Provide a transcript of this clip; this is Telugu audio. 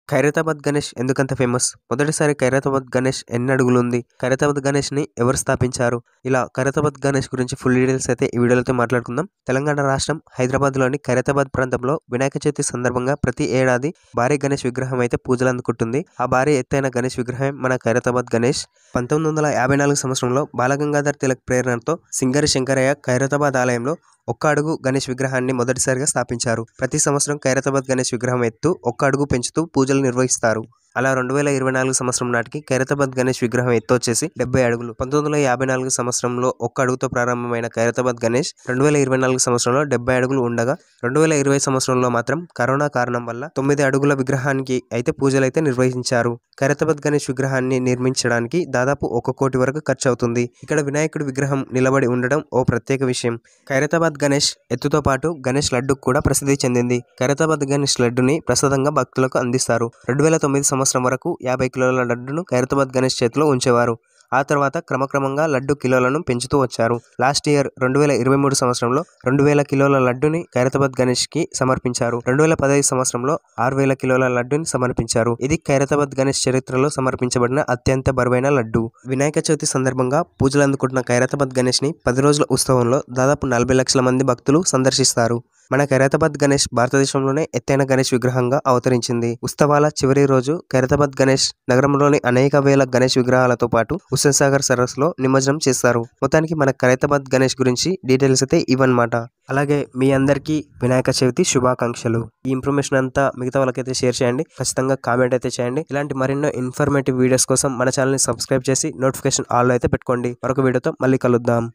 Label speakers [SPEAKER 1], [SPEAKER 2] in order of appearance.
[SPEAKER 1] ఖైరతాబాద్ గణేష్ ఎందుకంత ఫేమస్? మొదటిసారి ఖైరతాబాద్ గణేష్ ఎన్ని అడుగులుంది? ఖైరతాబాద్ గణేష్‌ని ఎవరు స్థాపించారు? ఇలా ఖైరతాబాద్ గణేష్ గురించి ఫుల్ డీటెయిల్స్ అయితే ఈ వీడియోలో మాట్లాడుకుందాం. తెలంగాణ రాష్ట్రం హైదరాబాద్‌లోని ఖైరతాబాద్ ప్రాంతంలో వినాయక చవితి సందర్భంగా ప్రతి ఏడాది భారీ గణేష్ విగ్రహం అయితే పూజలు అందుకుంటుంది. ఆ భారీ ఎత్తైన గణేష్ విగ్రహం మన ఖైరతాబాద్ గణేష్. 1954 సంవత్సరంలో బాలగంగాధర్ తిలక్ ప్రేరణతో సింగరి శంకరయ్య ఖైరతాబాద్ ఆలయంలో ఒక్క అడుగు గణేష్ విగ్రహాన్ని మొదటిసారిగా స్థాపించారు. ప్రతి సంవత్సరం ఖైరతాబాద్ గణేష్ విగ్రహం ఎత్తు ఒక్క అడుగు పెంచుతూ పూజలు నిర్వహిస్తారు. అలా 2024 సంవత్సరం నాటికి ఖైరతాబాద్ గణేష్ విగ్రహం ఎత్తు వచ్చేసి 70 అడుగులు. 1954 సంవత్సరంలో ఒక్క అడుగుతో ప్రారంభమైన ఖైరతాబాద్ గణేష్ 2024 సంవత్సరంలో 70 అడుగులు ఉండగా 2020 సంవత్సరంలో మాత్రం కరోనా కారణం వల్ల 9 అడుగుల విగ్రహానికి అయితే పూజలు అయితే నిర్వహించారు. ఖైరతాబాద్ గణేష్ విగ్రహాన్ని నిర్మించడానికి దాదాపు 1 కోటి వరకు ఖర్చు అవుతుంది. ఇక్కడ వినాయకుడి విగ్రహం నిలబడి ఉండడం ఓ ప్రత్యేక విషయం. ఖైరతాబాద్ గణేష్ ఎత్తుతో పాటు గణేష్ లడ్డు కూడా ప్రసిద్ధి చెందింది. ఖైరతాబాద్ గణేష్ లడ్డుని ప్రసాదంగా భక్తులకు అందిస్తారు. 2009 సంవత్సరం వరకు 50 కిలోల లడ్డును ఖైరతాబాద్ గణేష్ చేతిలో ఉంచేవారు. ఆ తర్వాత క్రమక్రమంగా లడ్డు కిలోలను పెంచుతూ వచ్చారు. లాస్ట్ ఇయర్ 2023 సంవత్సరంలో 2000 కిలోల లడ్డుని ఖైరతాబాద్ గణేష్ కి సమర్పించారు. 2015 సంవత్సరంలో 6000 కిలోల లడ్డుని సమర్పించారు. ఇది ఖైరతాబాద్ గణేష్ చరిత్రలో సమర్పించబడిన అత్యంత బరువైన లడ్డు. వినాయక చవితి సందర్భంగా పూజలు అందుకుంటున్న ఖైరతాబాద్ గణేష్ ని 10 రోజుల ఉత్సవంలో దాదాపు 40 లక్షల మంది భక్తులు సందర్శిస్తారు. మన ఖైరతాబాద్ గణేష్ భారతదేశంలోనే ఎత్తైన గణేష్ విగ్రహంగా అవతరించింది. ఉత్సవాల చివరి రోజు ఖైరతాబాద్ గణేష్ నగరంలోని అనేక వేల గణేష్ విగ్రహాలతో పాటు హుస్సేన్ సాగర్ సరస్సులో నిమజ్జనం చేస్తారు. మొత్తానికి మన ఖైరతాబాద్ గణేష్ గురించి డీటెయిల్స్ అయితే ఇవన్నమాట. అలాగే మీ అందరికీ వినాయక చవితి శుభాకాంక్షలు. ఈ ఇన్ఫర్మేషన్ అంతా మిగతా వాళ్ళకైతే షేర్ చేయండి. ఖచ్చితంగా కామెంట్ అయితే చేయండి. ఇలాంటి మరెన్నో ఇన్ఫర్మేటివ్ వీడియోస్ కోసం మన ఛానల్ని సబ్స్క్రైబ్ చేసి నోటిఫికేషన్ ఆల్ అయితే పెట్టుకోండి. మరొక వీడియోతో మళ్ళీ కలుద్దాం.